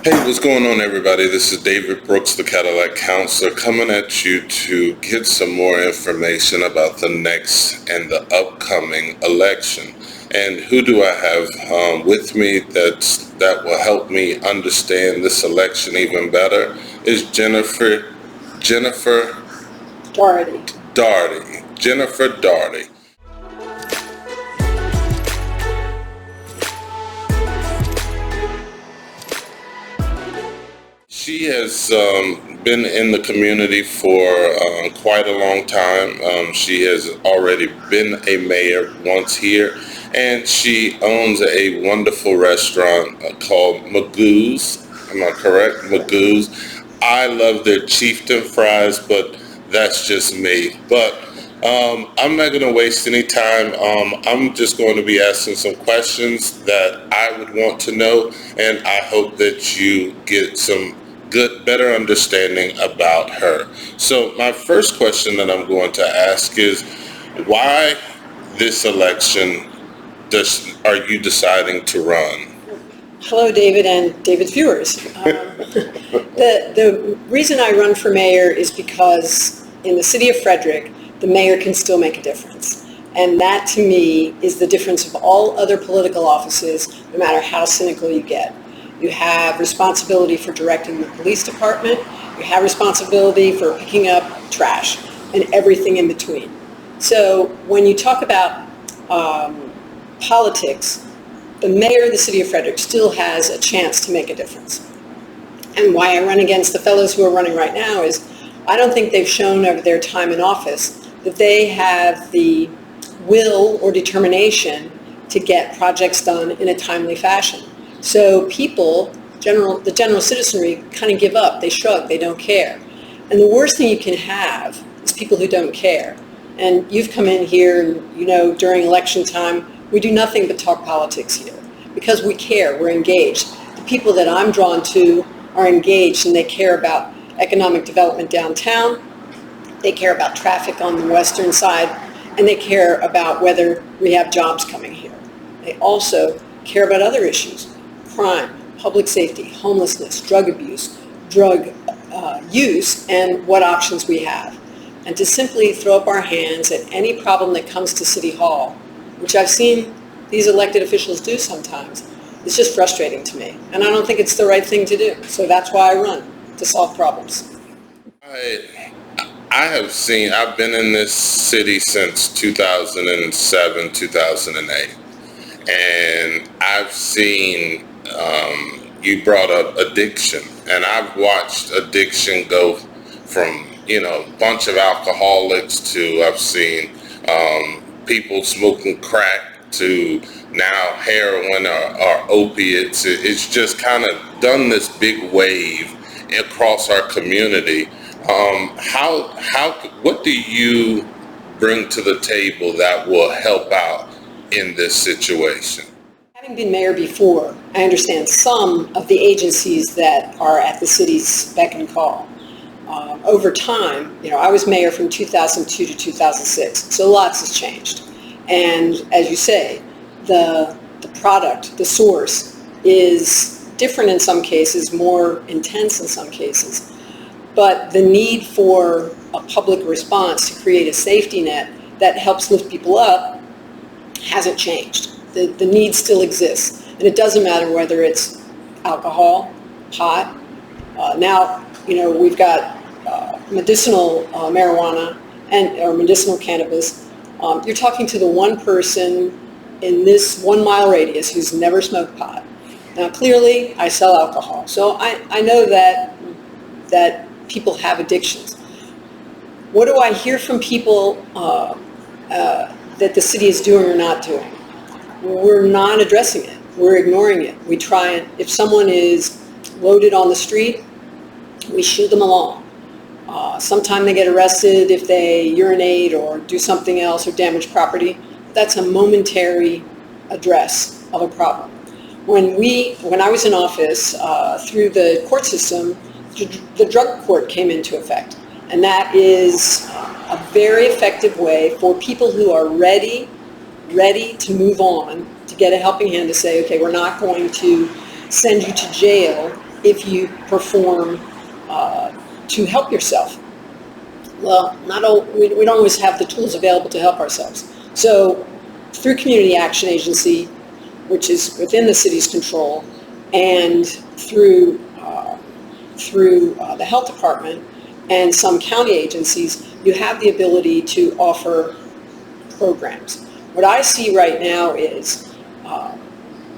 Hey, what's going on, everybody? This is David Brooks, the Cadillac Counselor, coming at you to get some more information about the next and the upcoming election. And who do I have with me that will help me understand this election even better is Jennifer Dougherty. Jennifer Dougherty. She has been in the community for quite a long time. She has already been a mayor once here, and she owns a wonderful restaurant called Magoo's. Am I correct? Magoo's. I love their chieftain fries, but that's just me. But I'm not going to waste any time. I'm just going to be asking some questions that I would want to know, and I hope that you get some better understanding about her. So my first question that I'm going to ask is, why this election are you deciding to run? Hello, David and David's viewers. The reason I run for mayor is because in the city of Frederick, the mayor can still make a difference. And that, to me, is the difference of all other political offices, no matter how cynical you get. You have responsibility for directing the police department. You have responsibility for picking up trash and everything in between. So when you talk about politics, the mayor of the city of Frederick still has a chance to make a difference. And why I run against the fellows who are running right now is I don't think they've shown over their time in office that they have the will or determination to get projects done in a timely fashion. So people, the general citizenry, kind of give up. They shrug. They don't care. And the worst thing you can have is people who don't care. And you've come in here, and you know, during election time, we do nothing but talk politics here because we care. We're engaged. The people that I'm drawn to are engaged, and they care about economic development downtown. They care about traffic on the western side, and they care about whether we have jobs coming here. They also care about other issues. Crime, public safety, homelessness, drug abuse, drug use, and what options we have. And to simply throw up our hands at any problem that comes to City Hall, which I've seen these elected officials do sometimes, is just frustrating to me. And I don't think it's the right thing to do. So that's why I run, to solve problems. I've been in this city since 2007, 2008. And I've seen, you brought up addiction, and I've watched addiction go from, a bunch of alcoholics to I've seen people smoking crack to now heroin or opiates. It's just kind of done this big wave across our community. What do you bring to the table that will help out in this situation? Having been mayor before, I understand some of the agencies that are at the city's beck and call. Over time, I was mayor from 2002 to 2006, so lots has changed. And as you say, the product, the source, is different in some cases, more intense in some cases. But the need for a public response to create a safety net that helps lift people up hasn't changed. The need still exists. And it doesn't matter whether it's alcohol, pot. Now, we've got medicinal marijuana or medicinal cannabis. You're talking to the one person in this 1 mile radius who's never smoked pot. Now, clearly, I sell alcohol. So I know that people have addictions. What do I hear from people that the city is doing or not doing? We're not addressing it. We're ignoring it. We try and, if someone is loaded on the street, we shoo them along. Sometimes they get arrested if they urinate or do something else or damage property. That's a momentary address of a problem. When I was in office, through the court system, the drug court came into effect. And that is a very effective way for people who are ready to move on, to get a helping hand to say, okay, we're not going to send you to jail if you perform to help yourself? Well, we don't always have the tools available to help ourselves. So through Community Action Agency, which is within the city's control, and through the health department and some county agencies, you have the ability to offer programs. What I see right now is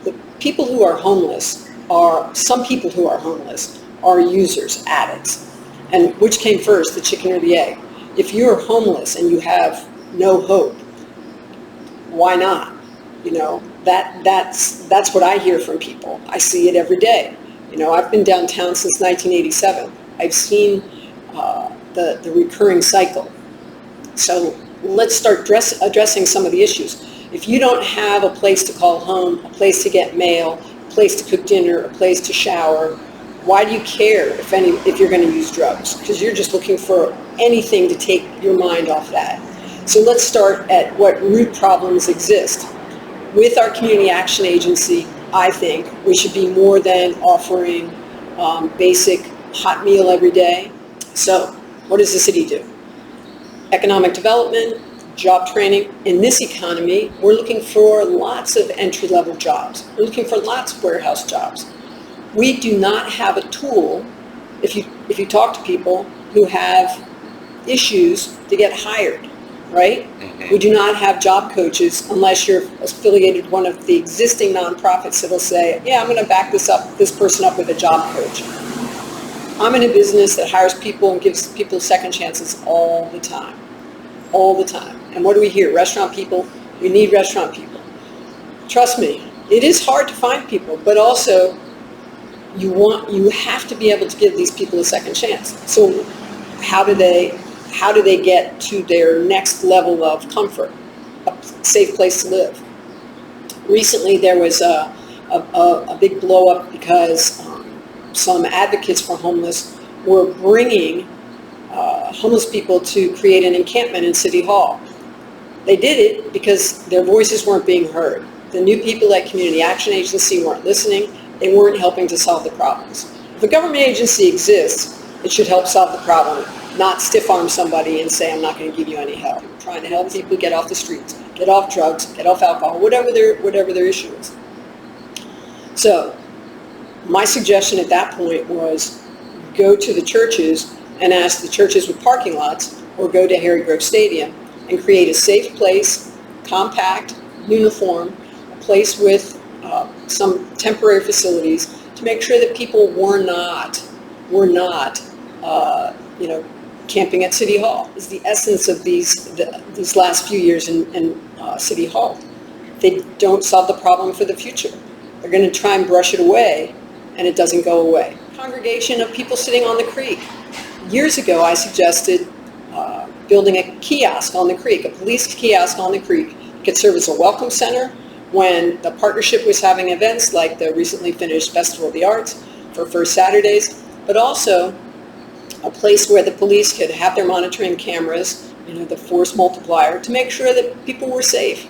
the people who are homeless some people who are homeless are users, addicts. And which came first, the chicken or the egg? If you're homeless and you have no hope, why not? You know, that's what I hear from people. I see it every day. You know, I've been downtown since 1987. I've seen the recurring cycle. So let's start addressing some of the issues. If you don't have a place to call home, a place to get mail, a place to cook dinner, a place to shower, why do you care if you're going to use drugs? Because you're just looking for anything to take your mind off that. So let's start at what root problems exist. With our Community Action Agency, I think we should be more than offering basic hot meal every day. So what does the city do? Economic development, job training. In this economy, we're looking for lots of entry-level jobs. We're looking for lots of warehouse jobs. We do not have a tool, if you talk to people who have issues, to get hired, right? Mm-hmm. We do not have job coaches unless you're affiliated with one of the existing nonprofits that will say, yeah, I'm going to back this person up with a job coach. I'm in a business that hires people and gives people second chances all the time. And what do we hear? Restaurant people, we need restaurant people. Trust me, it is hard to find people, but also you have to be able to give these people a second chance. So how do they get to their next level of comfort, a safe place to live? Recently there was a big blow up because some advocates for homeless were bringing homeless people to create an encampment in City Hall. They did it because their voices weren't being heard. The new people at Community Action Agency weren't listening. They weren't helping to solve the problems. If a government agency exists, it should help solve the problem, not stiff-arm somebody and say, I'm not going to give you any help. We're trying to help people get off the streets, get off drugs, get off alcohol, whatever their issue is. So my suggestion at that point was go to the churches and ask the churches with parking lots, or go to Harry Grove Stadium and create a safe place, compact, uniform, a place with some temporary facilities to make sure that people were not camping at City Hall. Is the essence of these last few years in City Hall. They don't solve the problem for the future. They're going to try and brush it away, and it doesn't go away. Congregation of people sitting on the creek. Years ago, I suggested building a kiosk on the creek, a police kiosk on the creek. It could serve as a welcome center when the partnership was having events like the recently finished Festival of the Arts for First Saturdays, but also a place where the police could have their monitoring cameras, the force multiplier, to make sure that people were safe.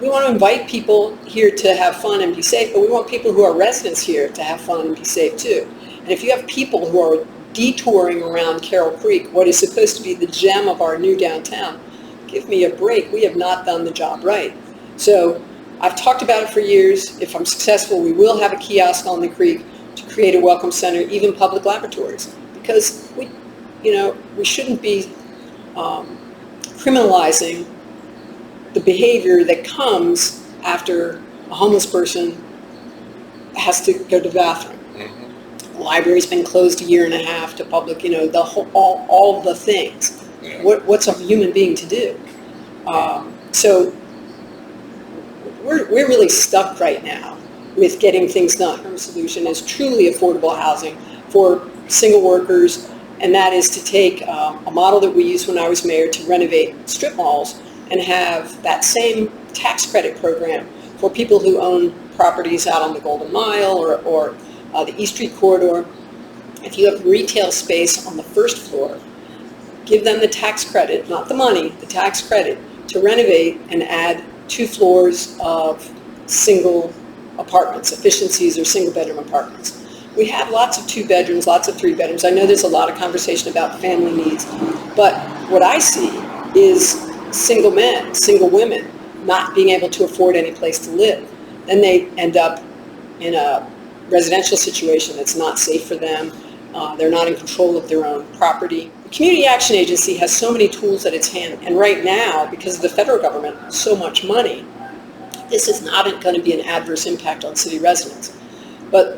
We want to invite people here to have fun and be safe, but we want people who are residents here to have fun and be safe too. And if you have people who are detouring around Carroll Creek, what is supposed to be the gem of our new downtown, give me a break. We have not done the job right. So I've talked about it for years. If I'm successful, we will have a kiosk on the creek to create a welcome center, even public laboratories, because we shouldn't be criminalizing the behavior that comes after a homeless person has to go to the bathroom. Mm-hmm. The library's been closed a year and a half to public, all the things. Yeah. What's a human being to do? So we're really stuck right now with getting things done. Our solution is truly affordable housing for single workers, and that is to take a model that we used when I was mayor to renovate strip malls and have that same tax credit program for people who own properties out on the Golden Mile or the East Street corridor. If you have retail space on the first floor, give them the tax credit, not the money, the tax credit, to renovate and add 2 floors of single apartments, efficiencies or single bedroom apartments. We have lots of 2 bedrooms, lots of 3 bedrooms. I know there's a lot of conversation about family needs, but what I see is single men, single women not being able to afford any place to live. Then they end up in a residential situation that's not safe for them. They're not in control of their own property. The Community Action Agency has so many tools at its hand, and right now, because of the federal government, so much money, this is not going to be an adverse impact on city residents. But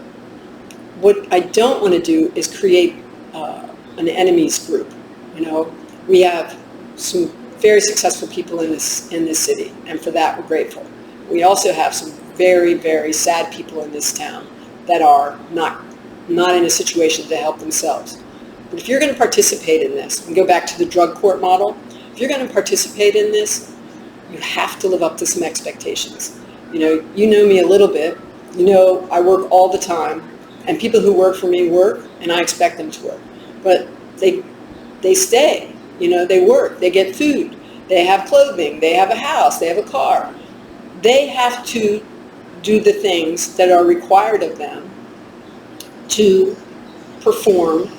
what I don't want to do is create an enemies group. We have some very successful people in this city, and for that we're grateful. We also have some very, very sad people in this town that are not in a situation to help themselves. But if you're going to participate in this, and go back to the drug court model, if you're going to participate in this, you have to live up to some expectations. You know me a little bit. I work all the time, and people who work for me work, and I expect them to work. But they stay. They work. They get food. They have clothing. They have a house. They have a car. They have to do the things that are required of them to perform,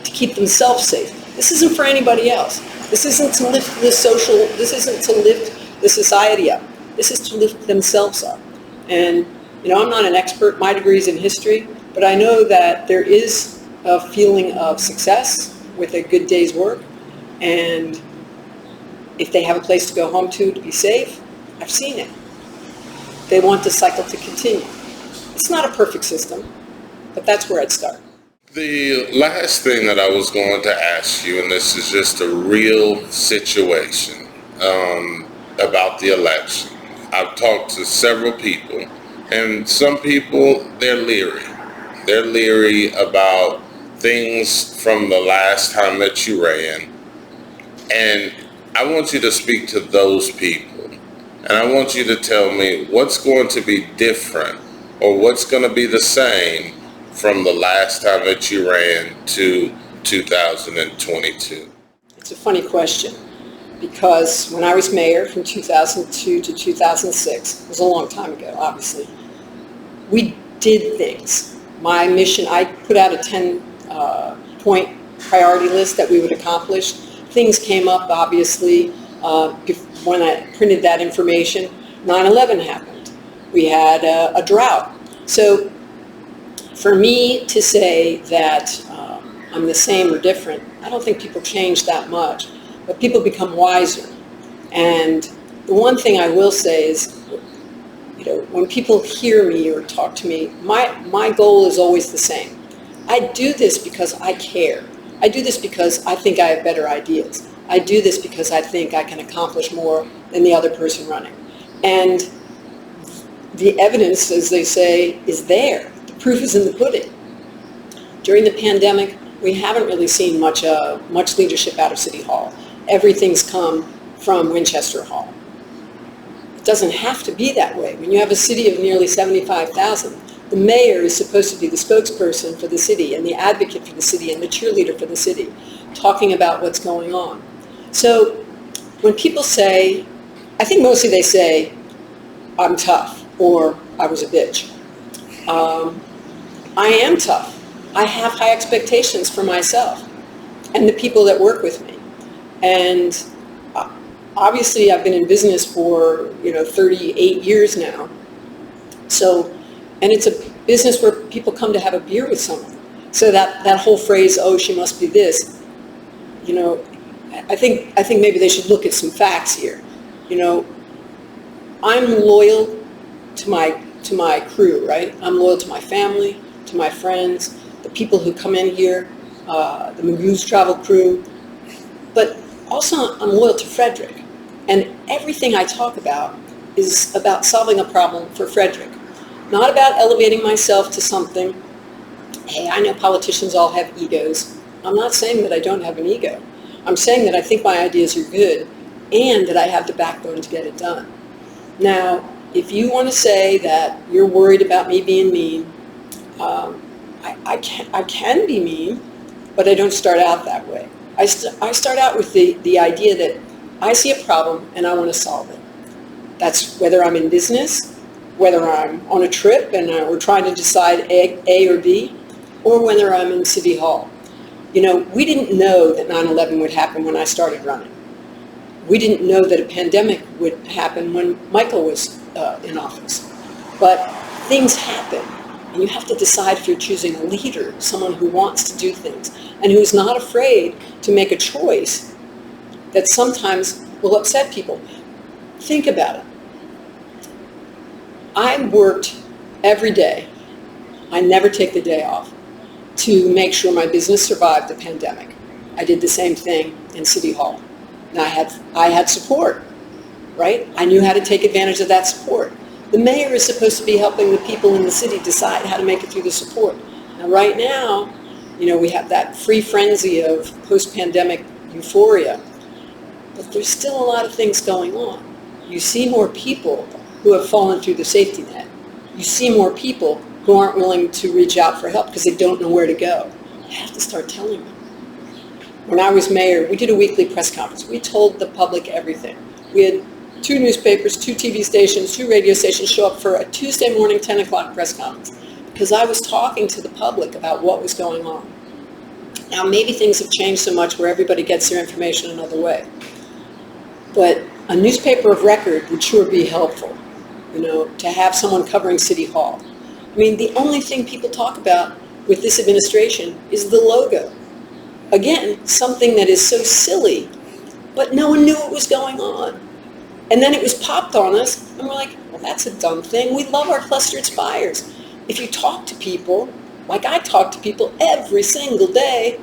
to keep themselves safe. This isn't for anybody else. This isn't to lift this isn't to lift the society up. This is to lift themselves up. And, I'm not an expert. My degree is in history, but I know that there is a feeling of success with a good day's work. And if they have a place to go home to be safe, I've seen it. They want the cycle to continue. It's not a perfect system, but that's where I'd start. The last thing that I was going to ask you, and this is just a real situation about the election. I've talked to several people, and some people, they're leery. They're leery about things from the last time that you ran. And I want you to speak to those people. And I want you to tell me what's going to be different or what's going to be the same from the last time that you ran to 2022. It's a funny question, because when I was mayor from 2002 to 2006, it was a long time ago, obviously, we did things. My mission, I put out a 10-point priority list that we would accomplish. Things came up, obviously, when I printed that information. 9/11 happened. We had a drought. So for me to say that I'm the same or different, I don't think people change that much, but people become wiser. And the one thing I will say is, when people hear me or talk to me, my goal is always the same. I do this because I care. I do this because I think I have better ideas. I do this because I think I can accomplish more than the other person running. And the evidence, as they say, is there. The proof is in the pudding. During the pandemic, we haven't really seen much leadership out of City Hall. Everything's come from Winchester Hall. It doesn't have to be that way. When you have a city of nearly 75,000, the mayor is supposed to be the spokesperson for the city and the advocate for the city and the cheerleader for the city, talking about what's going on. So when people say, I think mostly they say, I'm tough, or I was a bitch. I am tough. I have high expectations for myself and the people that work with me. And obviously I've been in business for 38 years now. So, and it's a business where people come to have a beer with someone. So that whole phrase, oh, she must be this, I think maybe they should look at some facts here. I'm loyal to my crew, right? I'm loyal to my family, to my friends, the people who come in here, the Magoo's travel crew, but also I'm loyal to Frederick. And everything I talk about is about solving a problem for Frederick, not about elevating myself to something. Hey, I know politicians all have egos. I'm not saying that I don't have an ego. I'm saying that I think my ideas are good and that I have the backbone to get it done. Now, if you want to say that you're worried about me being mean, I can be mean, but I don't start out that way. I start out with the idea that I see a problem and I want to solve it. That's whether I'm in business, whether I'm on a trip and we're trying to decide A or B. or whether I'm in City Hall. You know, we didn't know that 9/11 would happen when I started running. We didn't know that a pandemic would happen when Michael was in office. But things happen, and you have to decide if you're choosing a leader, someone who wants to do things, and who's not afraid to make a choice that sometimes will upset people. Think about it. I worked every day. I never take the day off to make sure my business survived the pandemic. I did the same thing in City Hall. And I had support, right? I knew how to take advantage of that support. The mayor is supposed to be helping the people in the city decide how to make it through the support. Now, right now, you know, we have that free frenzy of post-pandemic euphoria, but there's still a lot of things going on. You see more people who have fallen through the safety net. You see more people who aren't willing to reach out for help because they don't know where to go. You have to start telling them. When I was mayor, we did a weekly press conference. We told the public everything. We had 2 newspapers, 2 TV stations, 2 radio stations show up for a Tuesday morning 10 o'clock press conference because I was talking to the public about what was going on. Now, maybe things have changed so much where everybody gets their information another way. But a newspaper of record would sure be helpful, you know, to have someone covering City Hall. I mean, the only thing people talk about with this administration is the logo. Again, something that is so silly, but no one knew what was going on. And then it was popped on us, and we're like, well, that's a dumb thing. We love our clustered spires. If you talk to people, like I talk to people every single day,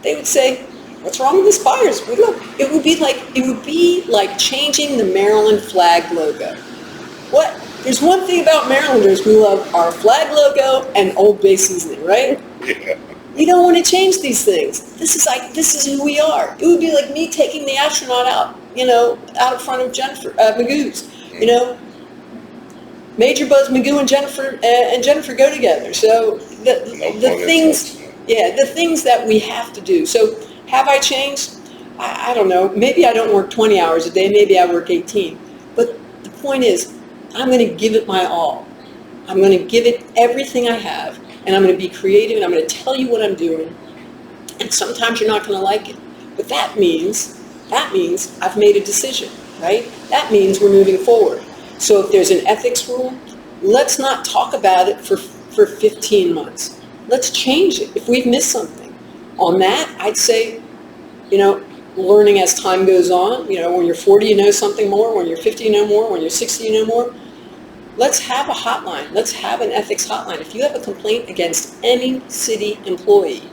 they would say, what's wrong with the spires? It would be like changing the Maryland flag logo. What? There's one thing about Marylanders, we love our flag logo and Old Bay seasoning, right? Yeah. You don't want to change these things. This is who we are. It would be like me taking the astronaut out, you know, out in front of Jennifer Magoo's, you know. Major Buzz Magoo and Jennifer go together. So the things that we have to do. So have I changed? I don't know. Maybe I don't work 20 hours a day. Maybe I work 18. But the point is, I'm going to give it my all. I'm going to give it everything I have. And I'm going to be creative, and I'm going to tell you what I'm doing. And sometimes you're not going to like it. But that means I've made a decision, right? That means we're moving forward. So if there's an ethics rule, let's not talk about it for 15 months. Let's change it if we've missed something. On that, I'd say, you know, learning as time goes on. You know, when you're 40, you know something more. When you're 50, you know more. When you're 60, you know more. Let's have a hotline. Let's have an ethics hotline. If you have a complaint against any city employee,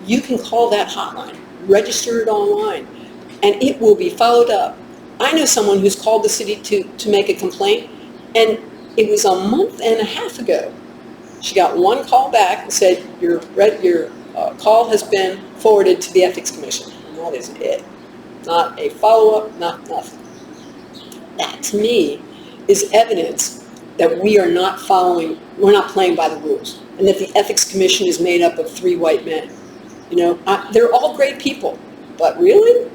you can call that hotline, register it online, and it will be followed up. I know someone who's called the city to make a complaint, and it was a month and a half ago. She got one call back and said, your call has been forwarded to the Ethics Commission. And that is it. Not a follow-up, not nothing. That, to me, is evidence that we're not playing by the rules, and that the Ethics Commission is made up of 3 white men. You know, they're all great people, but really?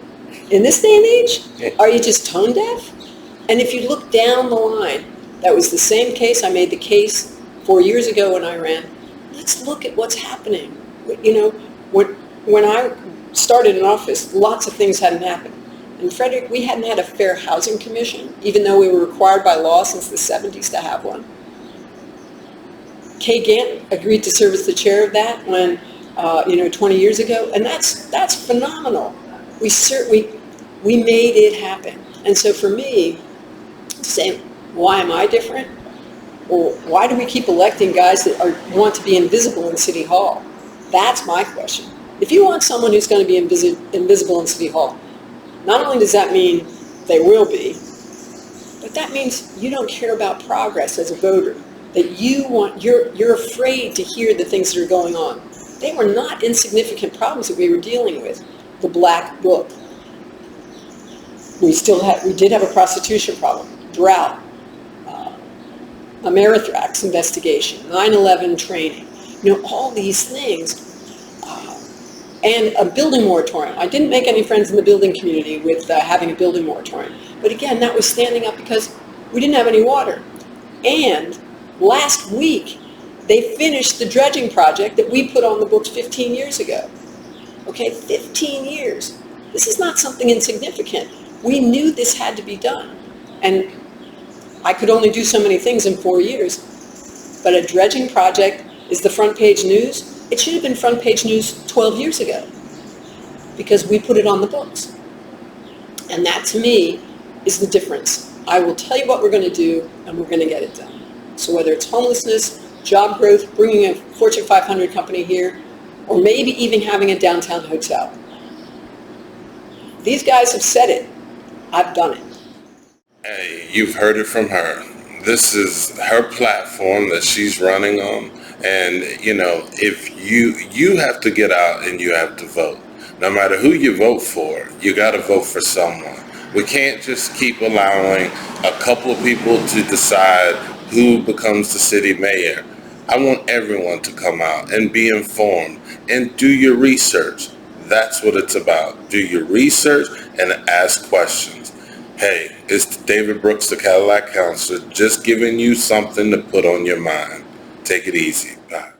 In this day and age, are you just tone deaf? And if you look down the line, that was the same case. I made the case 4 years ago when I ran. Let's look at what's happening. You know, when I started in office, lots of things hadn't happened. In Frederick, we hadn't had a fair housing commission, even though we were required by law since the 70s to have one. Kay Gant agreed to serve as the chair of that when, 20 years ago, and that's phenomenal. We made it happen. And so for me, to say, why am I different? Or why do we keep electing guys that want to be invisible in City Hall? That's my question. If you want someone who's going to be invisible in City Hall, not only does that mean they will be, but that means you don't care about progress as a voter. That you're afraid to hear the things that are going on. They were not insignificant problems that we were dealing with. The Black Book. We did have a prostitution problem, drought, Amerithrax investigation, 9/11 training. You know, all these things. And a building moratorium. I didn't make any friends in the building community with having a building moratorium. But again, that was standing up because we didn't have any water. And last week, They finished the dredging project that we put on the books 15 years ago. Okay, 15 years. This is not something insignificant. We knew this had to be done. And I could only do so many things in 4 years. But a dredging project is the front page news. It should have been front page news 12 years ago because we put it on the books. And that, to me, is the difference. I will tell you what we're going to do, and we're going to get it done. So whether it's homelessness, job growth, bringing a Fortune 500 company here, or maybe even having a downtown hotel. These guys have said it. I've done it. Hey, you've heard it from her. This is her platform that she's running on. And, you know, if you have to get out and you have to vote. No matter who you vote for, you got to vote for someone. We can't just keep allowing a couple of people to decide who becomes the city mayor. I want everyone to come out and be informed and do your research. That's what it's about. Do your research and ask questions. Hey, it's David Brooks, the Cadillac Counselor, just giving you something to put on your mind. Take it easy. Bye.